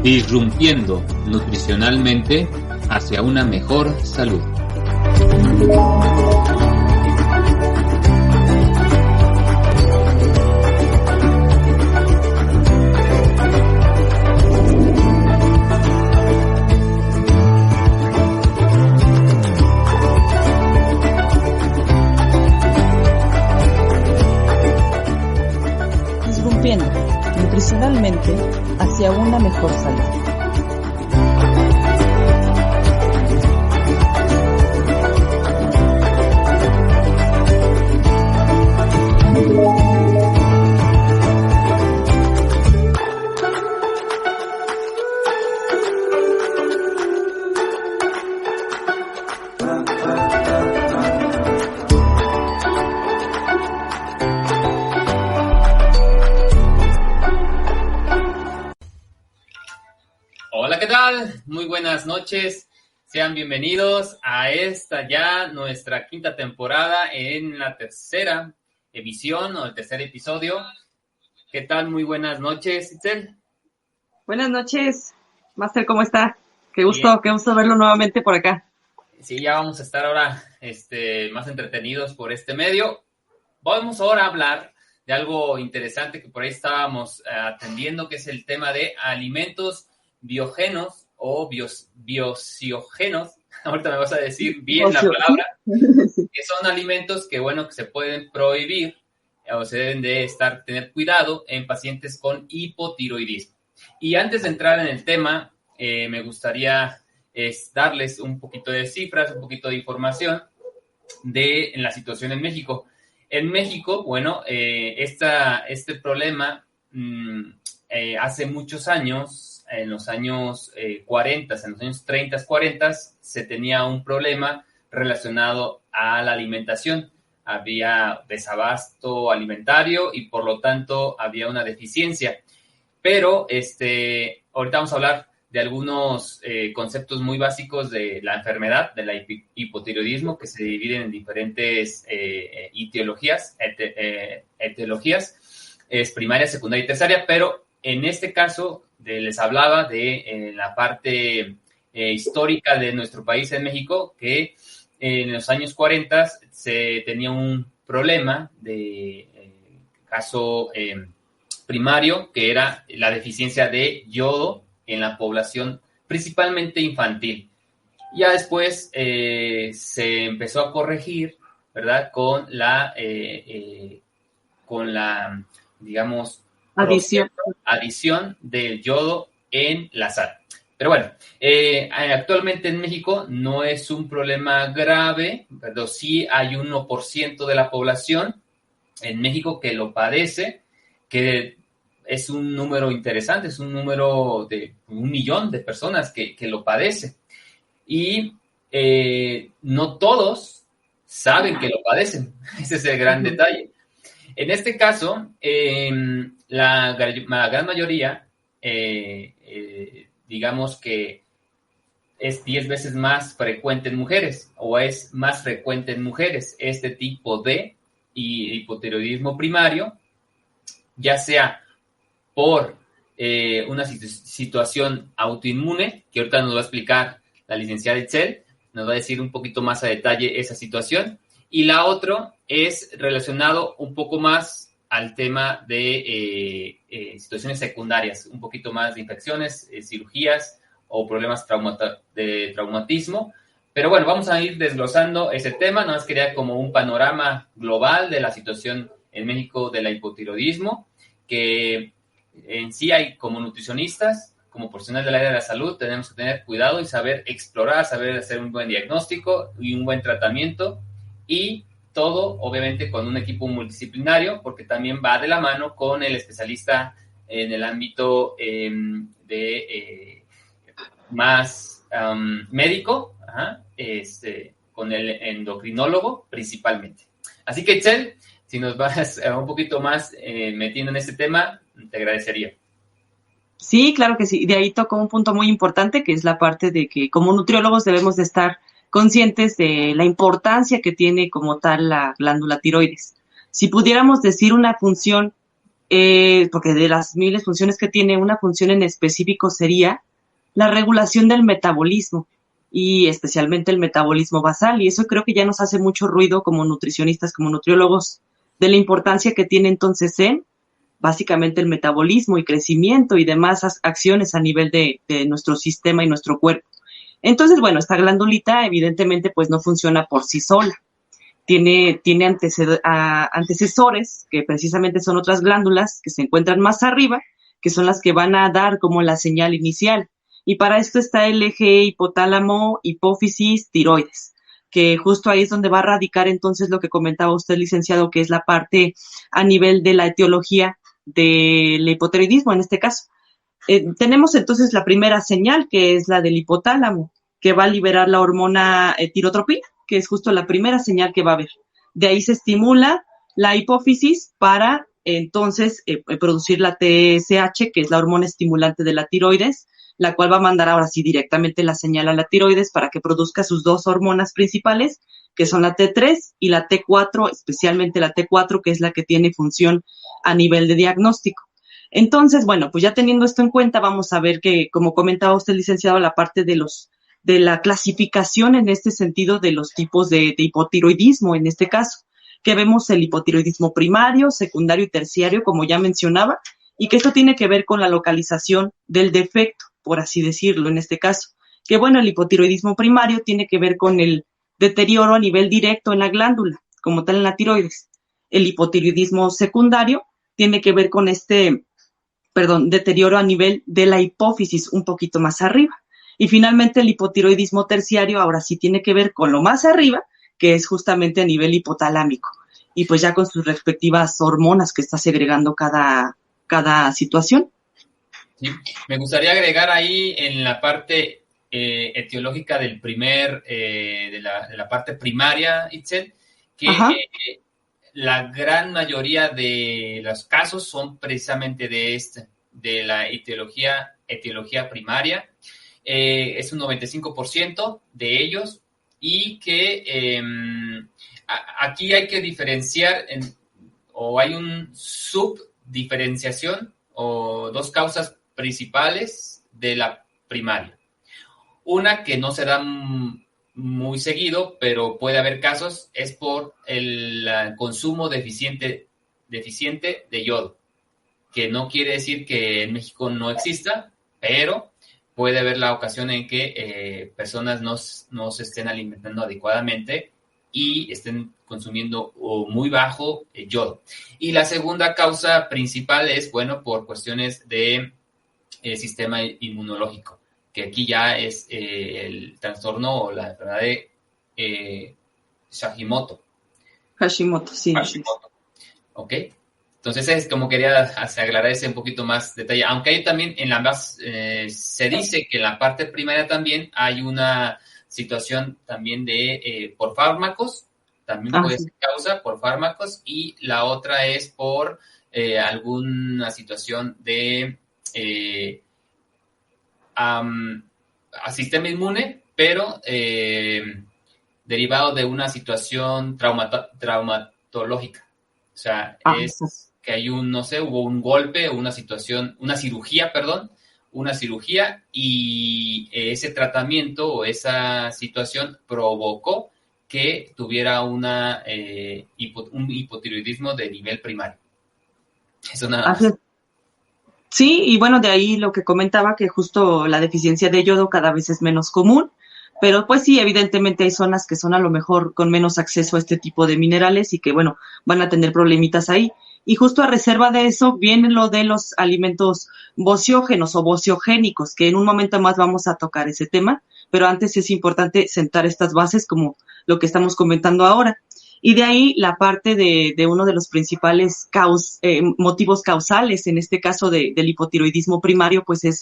Disrumpiendo nutricionalmente hacia una mejor salud. Disrumpiendo nutricionalmente hacia una mejor salud. Hola, ¿qué tal? Muy buenas noches. Sean bienvenidos a esta ya nuestra quinta temporada en la tercera emisión o el tercer episodio. ¿Qué tal? Muy buenas noches, Itzel. Buenas noches, Master, ¿cómo está? Qué gusto verlo nuevamente por acá. Sí, ya vamos a estar ahora más entretenidos por este medio. Vamos ahora a hablar de algo interesante que por ahí estábamos atendiendo, que es el tema de alimentos biogénos o biociógenos. Ahorita me vas a decir bien la palabra. Que son alimentos que se pueden prohibir o se deben de tener cuidado en pacientes con hipotiroidismo. Y antes de entrar en el tema, me gustaría darles un poquito de cifras, un poquito de información en la situación en México. En México, este problema hace muchos años, en los años 40, en los años 30, 40, se tenía un problema relacionado a la alimentación. Había desabasto alimentario y por lo tanto había una deficiencia. Pero ahorita vamos a hablar de algunos conceptos muy básicos de la enfermedad, de la hipotiroidismo, que se dividen en diferentes etiologías, es primaria, secundaria y terciaria, pero en este caso les hablaba de la parte histórica de nuestro país en México, que en los años 40 se tenía un problema de caso primario, que era la deficiencia de yodo en la población, principalmente infantil. Ya después se empezó a corregir, ¿verdad? Con la digamos, adición del yodo en la sal. Pero actualmente en México no es un problema grave, pero sí hay 1% de la población en México que lo padece, que es un número interesante, es un número de 1 millón de personas que lo padece. Y no todos saben que lo padecen. Ese es el gran detalle. En este caso, la gran mayoría, digamos que es 10 veces más frecuente en mujeres, o es más frecuente en mujeres este tipo de hipotiroidismo primario, ya sea por una situación autoinmune, que ahorita nos va a explicar la licenciada Itzel, nos va a decir un poquito más a detalle esa situación, y la otra es relacionado un poco más al tema de situaciones secundarias, un poquito más de infecciones, cirugías o problemas de traumatismo. Pero vamos a ir desglosando ese tema. Nada más quería como un panorama global de la situación en México de la hipotiroidismo, que en sí hay como nutricionistas, como profesionales del área de la salud, tenemos que tener cuidado y saber explorar, saber hacer un buen diagnóstico y un buen tratamiento, y todo obviamente con un equipo multidisciplinario, porque también va de la mano con el especialista en el ámbito más médico, con el endocrinólogo principalmente. Así que, Itzel, si nos vas un poquito más metiendo en este tema, te agradecería. Sí, claro que sí. De ahí tocó un punto muy importante, que es la parte de que como nutriólogos debemos de estar conscientes de la importancia que tiene como tal la glándula tiroides. Si pudiéramos decir una función, porque de las miles funciones que tiene, una función en específico sería la regulación del metabolismo y especialmente el metabolismo basal. Y eso creo que ya nos hace mucho ruido como nutricionistas, como nutriólogos, de la importancia que tiene entonces en básicamente el metabolismo y crecimiento y demás acciones a nivel de nuestro sistema y nuestro cuerpo. Entonces, bueno, esta glandulita evidentemente pues no funciona por sí sola. Tiene antecesores, que precisamente son otras glándulas que se encuentran más arriba, que son las que van a dar como la señal inicial. Y para esto está el eje hipotálamo, hipófisis, tiroides, que justo ahí es donde va a radicar entonces lo que comentaba usted, licenciado, que es la parte a nivel de la etiología del hipotiroidismo en este caso. Tenemos entonces la primera señal, que es la del hipotálamo, que va a liberar la hormona tirotropina, que es justo la primera señal que va a haber. De ahí se estimula la hipófisis para entonces producir la TSH, que es la hormona estimulante de la tiroides, la cual va a mandar ahora sí directamente la señal a la tiroides para que produzca sus dos hormonas principales, que son la T3 y la T4, especialmente la T4, que es la que tiene función a nivel de diagnóstico. Entonces, bueno, pues ya teniendo esto en cuenta, vamos a ver que, como comentaba usted, licenciado, la parte de la clasificación en este sentido de los tipos de hipotiroidismo, en este caso, que vemos el hipotiroidismo primario, secundario y terciario, como ya mencionaba, y que esto tiene que ver con la localización del defecto, por así decirlo, en este caso. Que bueno, el hipotiroidismo primario tiene que ver con el deterioro a nivel directo en la glándula, como tal en la tiroides. El hipotiroidismo secundario tiene que ver con deterioro a nivel de la hipófisis un poquito más arriba. Y finalmente el hipotiroidismo terciario ahora sí tiene que ver con lo más arriba, que es justamente a nivel hipotalámico. Y pues ya con sus respectivas hormonas que está segregando cada situación. Sí. Me gustaría agregar ahí en la parte etiológica del de la parte primaria, Itzel, que la gran mayoría de los casos son precisamente de la etiología primaria. Es un 95% de ellos y que aquí hay que diferenciar o hay un subdiferenciación o dos causas principales de la primaria. Una que no se da muy seguido, pero puede haber casos, es por el consumo deficiente de yodo, que no quiere decir que en México no exista, pero puede haber la ocasión en que personas no se estén alimentando adecuadamente y estén consumiendo muy bajo yodo. Y la segunda causa principal es, bueno, por cuestiones de sistema inmunológico, que aquí ya es el trastorno o la enfermedad de Hashimoto. Hashimoto, sí. Hashimoto. ¿Ok? Entonces es como quería aclarar ese un poquito más detalle, aunque hay también en se dice que en la parte primaria también hay una situación también de por fármacos, también puede ser causa por fármacos, y la otra es por alguna situación de sistema inmune, pero derivado de una situación traumatológica. O sea, es que hay hubo un golpe, una cirugía, y ese tratamiento o esa situación provocó que tuviera un hipotiroidismo de nivel primario. Eso nada más. Sí, y bueno, de ahí lo que comentaba, que justo la deficiencia de yodo cada vez es menos común, pero pues sí, evidentemente hay zonas que son a lo mejor con menos acceso a este tipo de minerales y que, bueno, van a tener problemitas ahí. Y justo a reserva de eso viene lo de los alimentos bociógenos o bociogénicos, que en un momento más vamos a tocar ese tema, pero antes es importante sentar estas bases como lo que estamos comentando ahora. Y de ahí la parte de uno de los principales motivos causales, en este caso del hipotiroidismo primario, pues es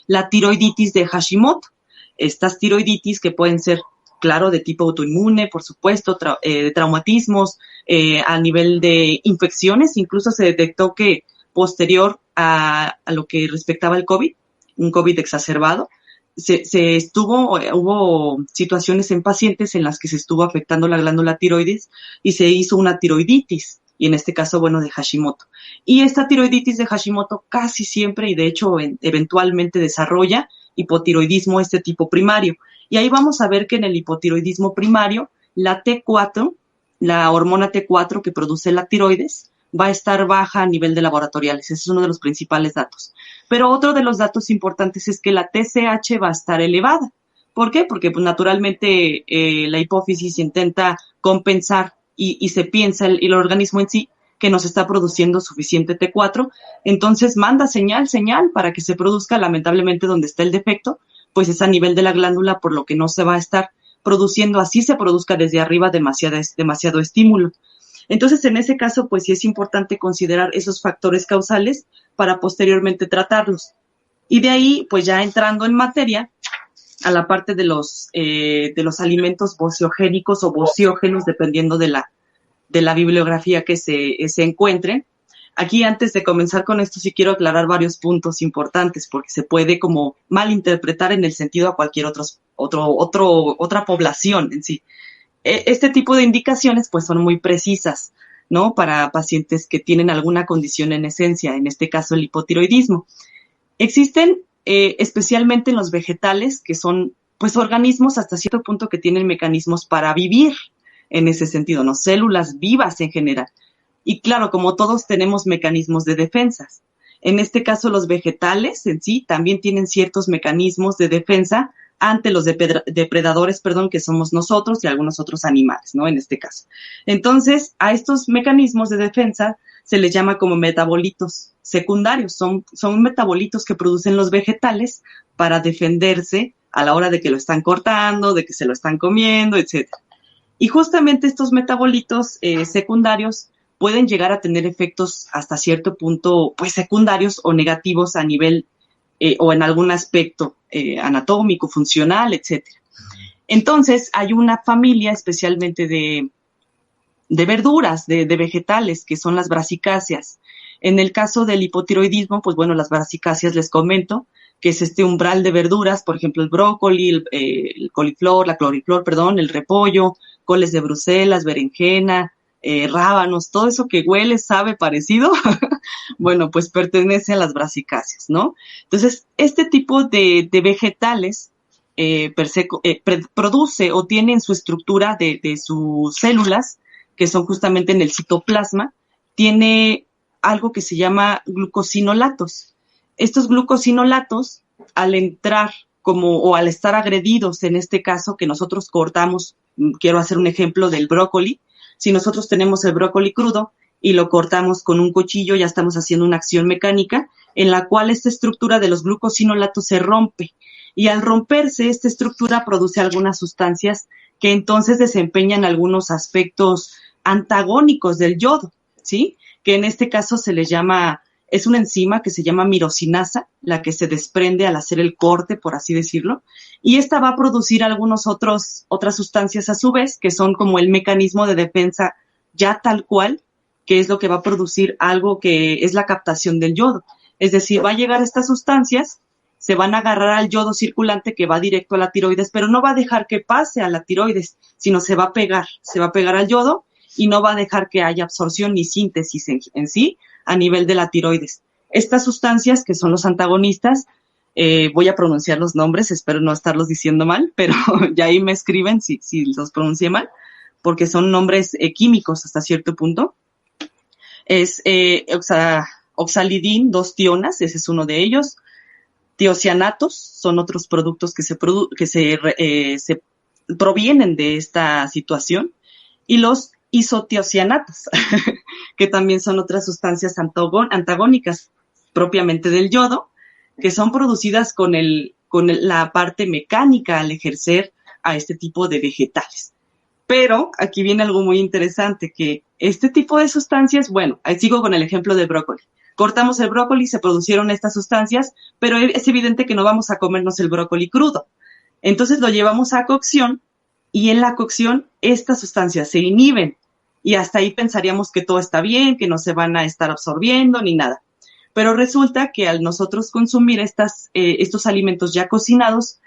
la tiroiditis de Hashimoto. Estas tiroiditis que pueden ser, claro, de tipo autoinmune, por supuesto, de traumatismos, a nivel de infecciones. Incluso se detectó que posterior a lo que respectaba al COVID, un COVID exacerbado. Hubo situaciones en pacientes en las que se estuvo afectando la glándula tiroides y se hizo una tiroiditis, y en este caso, bueno, de Hashimoto. Y esta tiroiditis de Hashimoto casi siempre, y de hecho eventualmente desarrolla hipotiroidismo este tipo primario. Y ahí vamos a ver que en el hipotiroidismo primario, la T4, la hormona T4 que produce la tiroides, va a estar baja a nivel de laboratoriales. Ese es uno de los principales datos. Pero otro de los datos importantes es que la TSH va a estar elevada. ¿Por qué? Porque pues, naturalmente la hipófisis intenta compensar y se piensa el organismo en sí que nos está produciendo suficiente T4. Entonces manda señal para que se produzca. Lamentablemente donde está el defecto, pues es a nivel de la glándula, por lo que no se va a estar produciendo, así se produzca desde arriba demasiado estímulo. Entonces, en ese caso, pues sí es importante considerar esos factores causales para posteriormente tratarlos. Y de ahí, pues ya entrando en materia, a la parte de los alimentos bociogénicos o bociógenos, dependiendo de la bibliografía que se encuentre. Aquí, antes de comenzar con esto, sí quiero aclarar varios puntos importantes, porque se puede como malinterpretar en el sentido a cualquier otra población en sí. Este tipo de indicaciones pues son muy precisas, ¿no? Para pacientes que tienen alguna condición en esencia, en este caso el hipotiroidismo. Existen especialmente en los vegetales, que son pues organismos hasta cierto punto que tienen mecanismos para vivir en ese sentido, ¿no? Células vivas en general. Y claro, como todos tenemos mecanismos de defensas. En este caso los vegetales en sí también tienen ciertos mecanismos de defensa ante los depredadores, que somos nosotros y algunos otros animales, ¿no? En este caso. Entonces, a estos mecanismos de defensa se les llama como metabolitos secundarios. Son metabolitos que producen los vegetales para defenderse a la hora de que lo están cortando, de que se lo están comiendo, etc. Y justamente estos metabolitos secundarios pueden llegar a tener efectos hasta cierto punto, pues secundarios o negativos a nivel o en algún aspecto anatómico, funcional, etcétera. Entonces, hay una familia especialmente de verduras, de vegetales, que son las brasicáceas. En el caso del hipotiroidismo, pues bueno, las brasicáceas les comento que es este umbral de verduras, por ejemplo, el brócoli, el coliflor, el repollo, coles de Bruselas, berenjena, rábanos, todo eso que huele, sabe parecido, bueno, pues pertenece a las brasicáceas, ¿no? Entonces, este tipo de vegetales produce o tiene en su estructura de sus células, que son justamente en el citoplasma, tiene algo que se llama glucosinolatos. Estos glucosinolatos, al entrar o al estar agredidos, en este caso que nosotros cortamos, quiero hacer un ejemplo del brócoli. Si nosotros tenemos el brócoli crudo y lo cortamos con un cuchillo, ya estamos haciendo una acción mecánica en la cual esta estructura de los glucosinolatos se rompe. Y al romperse, esta estructura produce algunas sustancias que entonces desempeñan algunos aspectos antagónicos del yodo, ¿sí? Que en este caso se les llama, es una enzima que se llama mirosinasa, la que se desprende al hacer el corte, por así decirlo, y esta va a producir otras sustancias a su vez, que son como el mecanismo de defensa ya tal cual, que es lo que va a producir algo que es la captación del yodo. Es decir, va a llegar estas sustancias, se van a agarrar al yodo circulante que va directo a la tiroides, pero no va a dejar que pase a la tiroides, sino se va a pegar al yodo y no va a dejar que haya absorción ni síntesis en sí a nivel de la tiroides. Estas sustancias, que son los antagonistas, voy a pronunciar los nombres, espero no estarlos diciendo mal, pero ya ahí me escriben si los pronuncié mal, porque son nombres químicos hasta cierto punto. Es oxalidin 2-tionas, ese es uno de ellos. Tiocianatos son otros productos que se provienen de esta situación. Y los isotiocianatos, que también son otras sustancias antagónicas propiamente del yodo, que son producidas con la parte mecánica al ejercer a este tipo de vegetales. Pero aquí viene algo muy interesante, que este tipo de sustancias, bueno, ahí sigo con el ejemplo del brócoli. Cortamos el brócoli, se produjeron estas sustancias, pero es evidente que no vamos a comernos el brócoli crudo. Entonces lo llevamos a cocción y en la cocción estas sustancias se inhiben y hasta ahí pensaríamos que todo está bien, que no se van a estar absorbiendo ni nada. Pero resulta que al nosotros consumir estos alimentos ya cocinados,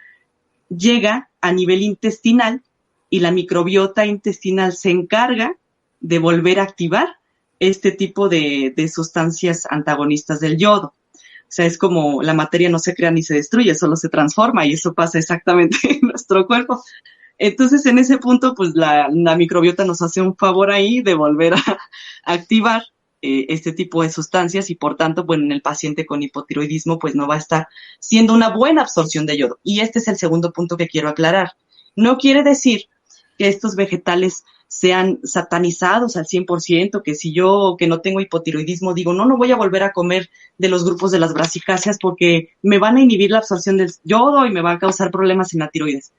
llega a nivel intestinal y la microbiota intestinal se encarga de volver a activar este tipo de sustancias antagonistas del yodo. O sea, es como la materia no se crea ni se destruye, solo se transforma, y eso pasa exactamente en nuestro cuerpo. Entonces, en ese punto, pues la microbiota nos hace un favor ahí de volver a activar este tipo de sustancias, y por tanto, bueno, en el paciente con hipotiroidismo, pues no va a estar siendo una buena absorción de yodo. Y este es el segundo punto que quiero aclarar. No quiere decir que estos vegetales sean satanizados al 100%, que si yo, que no tengo hipotiroidismo, digo, no voy a volver a comer de los grupos de las brasicáceas porque me van a inhibir la absorción del yodo y me va a causar problemas en la tiroides.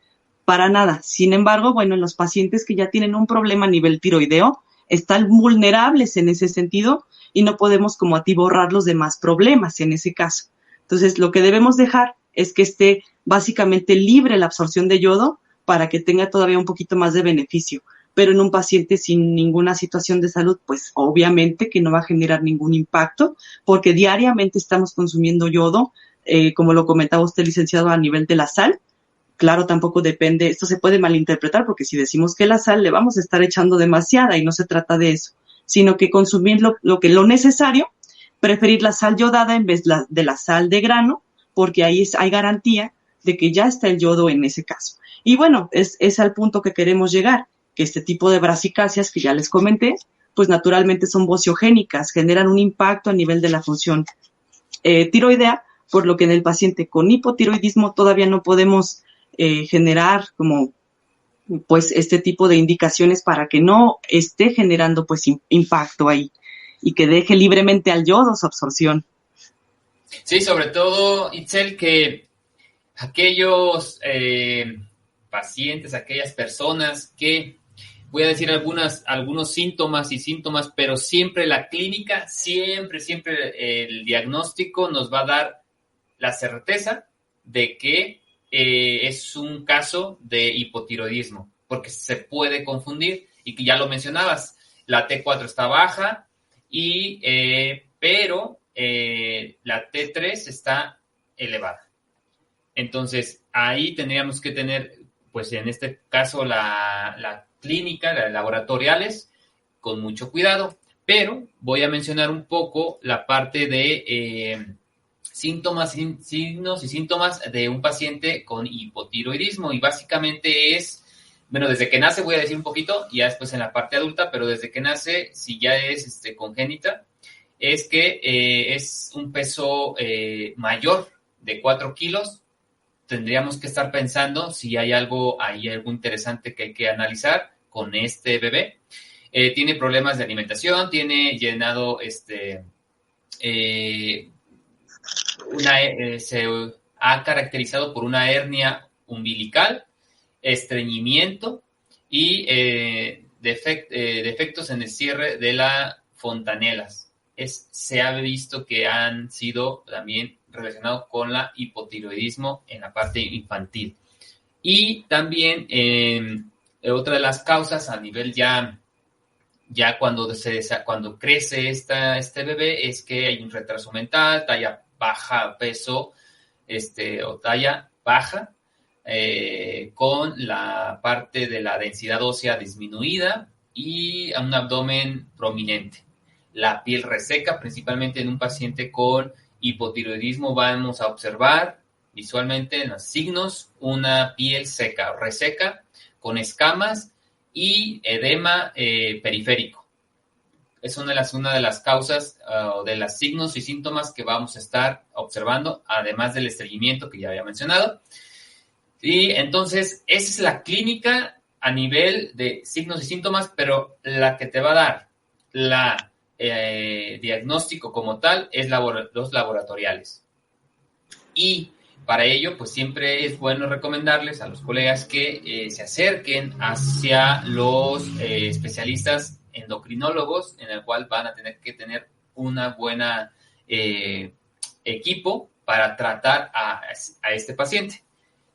Para nada. Sin embargo, bueno, en los pacientes que ya tienen un problema a nivel tiroideo, están vulnerables en ese sentido y no podemos como atiborrar los demás problemas en ese caso. Entonces, lo que debemos dejar es que esté básicamente libre la absorción de yodo para que tenga todavía un poquito más de beneficio. Pero en un paciente sin ninguna situación de salud, pues obviamente que no va a generar ningún impacto, porque diariamente estamos consumiendo yodo, como lo comentaba usted, licenciado, a nivel de la sal. Claro, tampoco depende, esto se puede malinterpretar, porque si decimos que la sal le vamos a estar echando demasiada, y no se trata de eso, sino que consumir lo necesario, preferir la sal yodada en vez de la sal de grano, porque ahí hay garantía de que ya está el yodo en ese caso. Y bueno, es al punto que queremos llegar, que este tipo de brasicáceas que ya les comenté, pues naturalmente son bociogénicas, generan un impacto a nivel de la función tiroidea, por lo que en el paciente con hipotiroidismo todavía no podemos generar como pues este tipo de indicaciones para que no esté generando pues impacto ahí y que deje libremente al yodo su absorción. Sí, sobre todo, Itzel, que aquellos pacientes, aquellas personas que, voy a decir algunos síntomas, pero siempre la clínica, siempre el diagnóstico nos va a dar la certeza de que es un caso de hipotiroidismo, porque se puede confundir, y que ya lo mencionabas, la T4 está baja, pero la T3 está elevada. Entonces, ahí tendríamos que tener, pues en este caso, la clínica, las laboratoriales, con mucho cuidado, pero voy a mencionar un poco la parte de síntomas, signos y síntomas de un paciente con hipotiroidismo, y básicamente es, bueno, desde que nace voy a decir un poquito, y ya después en la parte adulta, pero desde que nace, si ya es congénita, es que es un peso mayor de 4 kilos, tendríamos que estar pensando si hay algo interesante que hay que analizar con este bebé. Tiene problemas de alimentación, tiene llenado se ha caracterizado por una hernia umbilical, estreñimiento y defectos en el cierre de las fontanelas. Se ha visto que han sido también relacionados con la hipotiroidismo en la parte infantil. Y también otra de las causas a nivel ya cuando crece este bebé es que hay un retraso mental, talla baja, peso o talla baja, con la parte de la densidad ósea disminuida y un abdomen prominente. La piel reseca, principalmente en un paciente con hipotiroidismo, vamos a observar visualmente en los signos una piel seca, reseca, con escamas y edema periférico. Es una de las causas de los signos y síntomas que vamos a estar observando, además del estreñimiento que ya había mencionado. Y entonces, esa es la clínica a nivel de signos y síntomas, pero la que te va a dar la diagnóstico como tal es los laboratoriales. Y para ello, pues siempre es bueno recomendarles a los colegas que se acerquen hacia los especialistas endocrinólogos, en el cual van a tener que tener una buena equipo para tratar a este paciente.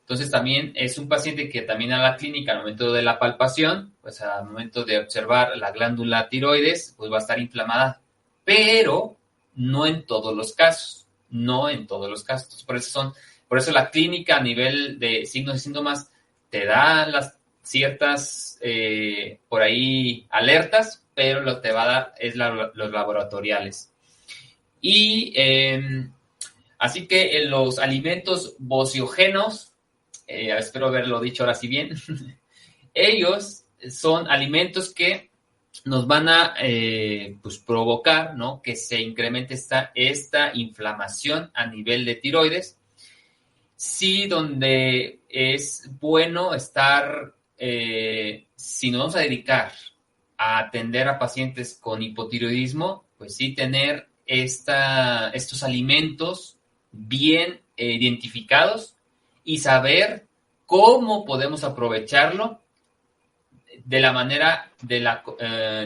Entonces también es un paciente que también a la clínica al momento de la palpación, pues al momento de observar la glándula tiroides, pues va a estar inflamada. Pero no en todos los casos, no en todos los casos. Por eso la clínica a nivel de signos y síntomas te da las ciertas, por ahí, alertas, pero lo que te va a dar es los laboratoriales. Y así que en los alimentos bociogénicos, espero haberlo dicho ahora sí bien, ellos son alimentos que nos van a pues provocar, ¿no?, que se incremente esta inflamación a nivel de tiroides. Sí, donde es bueno estar, si nos vamos a dedicar a atender a pacientes con hipotiroidismo, pues sí tener estos alimentos bien identificados y saber cómo podemos aprovecharlo de la manera de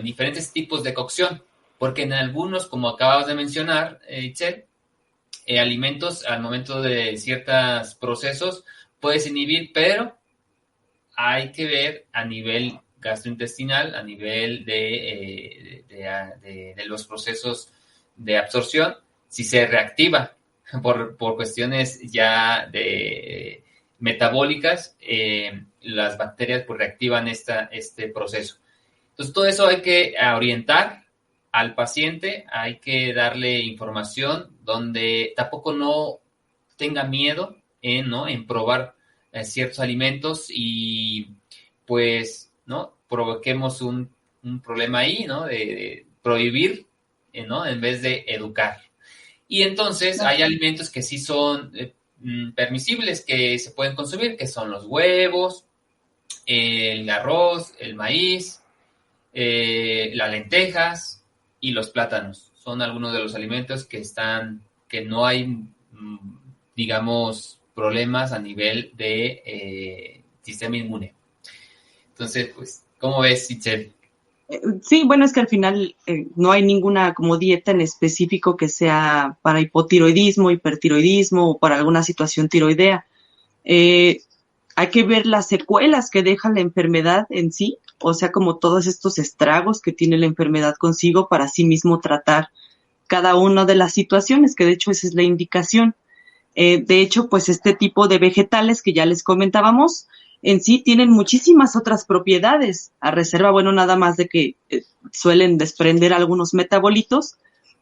diferentes tipos de cocción, porque en algunos, como acabas de mencionar, Itzel, alimentos al momento de ciertos procesos puedes inhibir, pero hay que ver a nivel gastrointestinal, a nivel de los procesos de absorción, si se reactiva por cuestiones ya de metabólicas, las bacterias pues reactivan este proceso. Entonces, todo eso hay que orientar al paciente, hay que darle información donde tampoco no tenga miedo en probar ciertos alimentos y pues, ¿no?, provoquemos un problema ahí, ¿no?, de prohibir, ¿no?, en vez de educar. Y entonces hay alimentos que sí son permisibles, que se pueden consumir, que son los huevos, el arroz, el maíz, las lentejas y los plátanos. Son algunos de los alimentos que no hay, digamos, problemas a nivel de sistema inmune. Entonces, pues, ¿cómo ves, Itzel? Sí, bueno, es que al final no hay ninguna como dieta en específico que sea para hipotiroidismo, hipertiroidismo o para alguna situación tiroidea. Hay que ver las secuelas que deja la enfermedad en sí, o sea, como todos estos estragos que tiene la enfermedad consigo para sí mismo tratar cada una de las situaciones, que de hecho esa es la indicación. De hecho, pues este tipo de vegetales que ya les comentábamos, en sí tienen muchísimas otras propiedades, a reserva, bueno, nada más de que suelen desprender algunos metabolitos,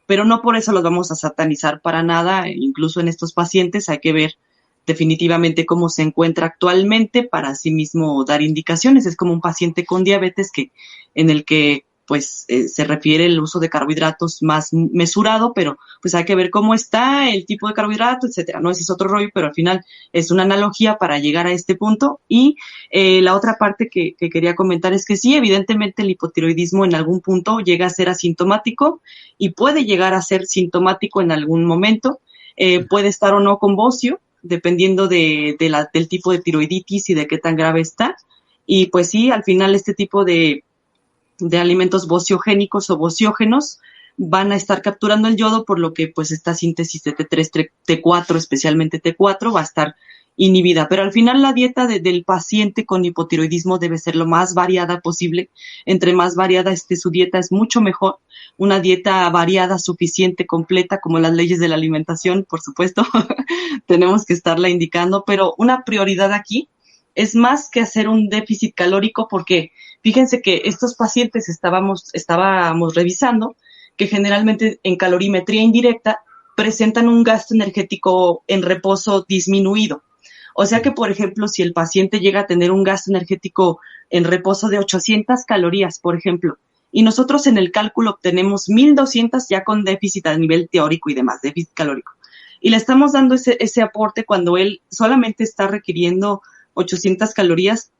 pero no por eso los vamos a satanizar para nada, incluso en estos pacientes hay que ver definitivamente cómo se encuentra actualmente para sí mismo dar indicaciones. Es como un paciente con diabetes en el que pues se refiere el uso de carbohidratos más mesurado, pero pues hay que ver cómo está el tipo de carbohidrato, etcétera. No, ese es otro rollo, pero al final es una analogía para llegar a este punto. Y la otra parte que quería comentar es que sí, evidentemente el hipotiroidismo en algún punto llega a ser asintomático y puede llegar a ser sintomático en algún momento. Puede estar o no con bocio, dependiendo del tipo de tiroiditis y de qué tan grave está. Y pues sí, al final este tipo de alimentos bociogénicos o bociógenos van a estar capturando el yodo, por lo que pues esta síntesis de T3, T4, especialmente T4, va a estar inhibida. Pero al final la dieta del paciente con hipotiroidismo debe ser lo más variada posible. Entre más variada esté su dieta es mucho mejor. Una dieta variada, suficiente, completa, como las leyes de la alimentación, por supuesto, tenemos que estarla indicando, pero una prioridad aquí es más que hacer un déficit calórico, porque fíjense que estos pacientes estábamos revisando que generalmente en calorimetría indirecta presentan un gasto energético en reposo disminuido. O sea que, por ejemplo, si el paciente llega a tener un gasto energético en reposo de 800 calorías, por ejemplo, y nosotros en el cálculo obtenemos 1200 ya con déficit a nivel teórico y demás, déficit calórico, y le estamos dando ese aporte cuando él solamente está requiriendo 800 calorías,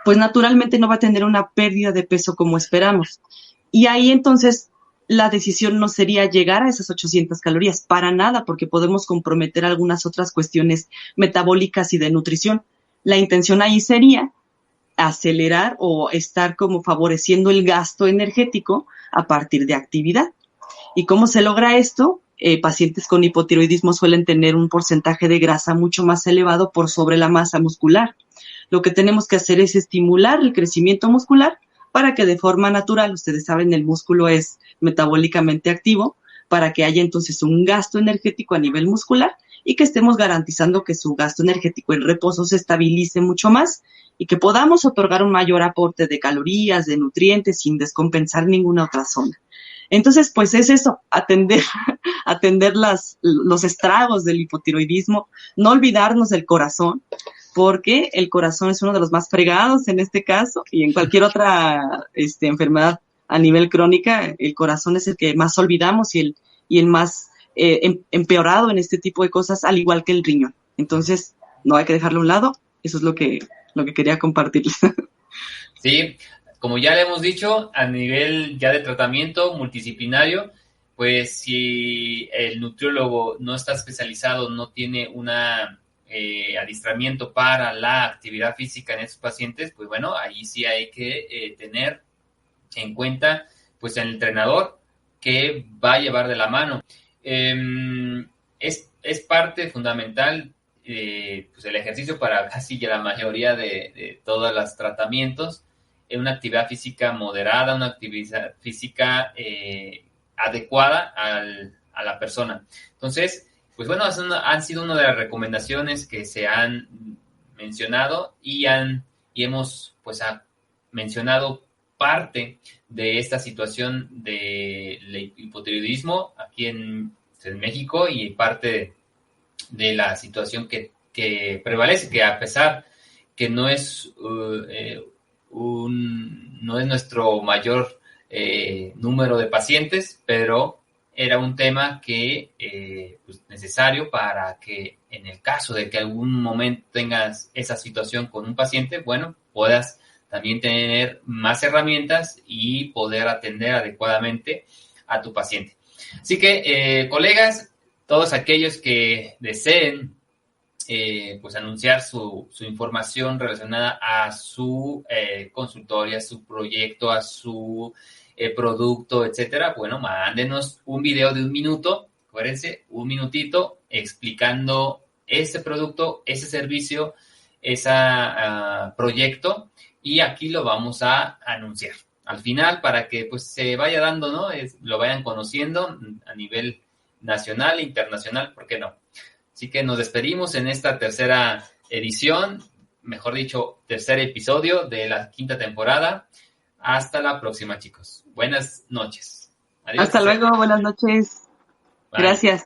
pues naturalmente no va a tener una pérdida de peso como esperamos. Y ahí entonces la decisión no sería llegar a esas 800 calorías, para nada, porque podemos comprometer algunas otras cuestiones metabólicas y de nutrición. La intención ahí sería acelerar o estar como favoreciendo el gasto energético a partir de actividad. ¿Y cómo se logra esto? Pacientes con hipotiroidismo suelen tener un porcentaje de grasa mucho más elevado por sobre la masa muscular. Lo que tenemos que hacer es estimular el crecimiento muscular para que de forma natural, ustedes saben, el músculo es metabólicamente activo, para que haya entonces un gasto energético a nivel muscular y que estemos garantizando que su gasto energético en reposo se estabilice mucho más y que podamos otorgar un mayor aporte de calorías, de nutrientes, sin descompensar ninguna otra zona. Entonces, pues es eso, atender los estragos del hipotiroidismo, no olvidarnos del corazón, porque el corazón es uno de los más fregados en este caso y en cualquier otra enfermedad a nivel crónica, el corazón es el que más olvidamos y el más empeorado en este tipo de cosas, al igual que el riñón. Entonces, no hay que dejarlo a un lado, eso es lo que quería compartirles. Sí, como ya le hemos dicho, a nivel ya de tratamiento multidisciplinario, pues si el nutriólogo no está especializado, no tiene una adiestramiento para la actividad física en estos pacientes, pues bueno, ahí sí hay que tener en cuenta pues el entrenador que va a llevar de la mano. Es parte fundamental pues el ejercicio para casi la mayoría de todos los tratamientos, una actividad física moderada, una actividad física adecuada a la persona. Entonces, pues bueno, han sido una de las recomendaciones que se han mencionado y hemos pues mencionado parte de esta situación del hipotiroidismo aquí en México y parte de la situación que prevalece, que a pesar que no es no es nuestro mayor número de pacientes, pero era un tema que pues necesario para que en el caso de que algún momento tengas esa situación con un paciente, bueno, puedas también tener más herramientas y poder atender adecuadamente a tu paciente. Así que, colegas, todos aquellos que deseen pues anunciar su información relacionada a su consultorio, a su proyecto, a su producto, etcétera, bueno, mándenos un video de 1 minuto, acuérdense, 1 minutito explicando ese producto, ese servicio, ese proyecto, y aquí lo vamos a anunciar al final para que pues se vaya dando, ¿no? Lo vayan conociendo a nivel nacional e internacional, ¿por qué no? Así que nos despedimos en esta tercera edición, mejor dicho, tercer episodio de la 5ª temporada. Hasta la próxima, chicos. Buenas noches. Adiós. Hasta luego, buenas noches. Bye. Gracias.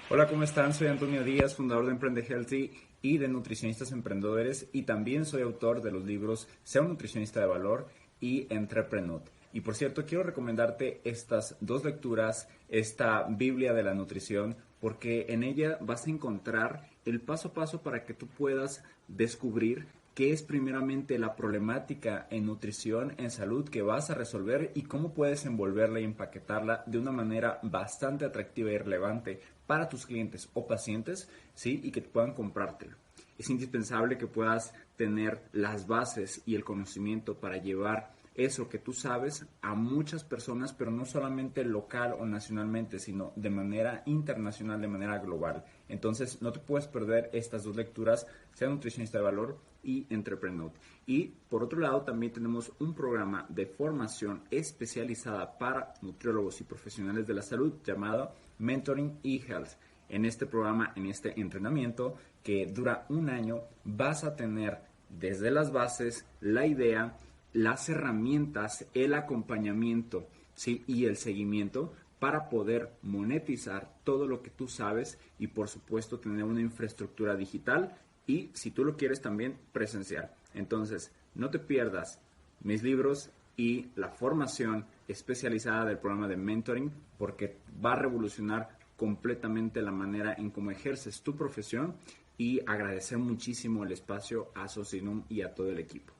Hola, ¿cómo están? Soy Antonio Díaz, fundador de Emprende Healthy y de Nutricionistas Emprendedores, y también soy autor de los libros Sea un nutricionista de valor y Entrepreneur. Y por cierto, quiero recomendarte estas 2 lecturas, esta Biblia de la nutrición, porque en ella vas a encontrar el paso a paso para que tú puedas descubrir qué es primeramente la problemática en nutrición, en salud que vas a resolver y cómo puedes envolverla y empaquetarla de una manera bastante atractiva y relevante para tus clientes o pacientes, ¿sí? Y que puedan comprártelo. Es indispensable que puedas tener las bases y el conocimiento para llevar eso que tú sabes a muchas personas, pero no solamente local o nacionalmente, sino de manera internacional, de manera global. Entonces, no te puedes perder estas 2 lecturas, Sea nutricionista de valor y Entrepreneur. Y por otro lado, también tenemos un programa de formación especializada para nutriólogos y profesionales de la salud llamado Mentoring eHealth. En este programa, en este entrenamiento que dura 1 año, vas a tener desde las bases, la idea, las herramientas, el acompañamiento, ¿sí? Y el seguimiento para poder monetizar todo lo que tú sabes y por supuesto tener una infraestructura digital y si tú lo quieres también presencial. Entonces no te pierdas mis libros y la formación especializada del programa de mentoring, porque va a revolucionar completamente la manera en cómo ejerces tu profesión, y agradecer muchísimo el espacio a Socinum y a todo el equipo.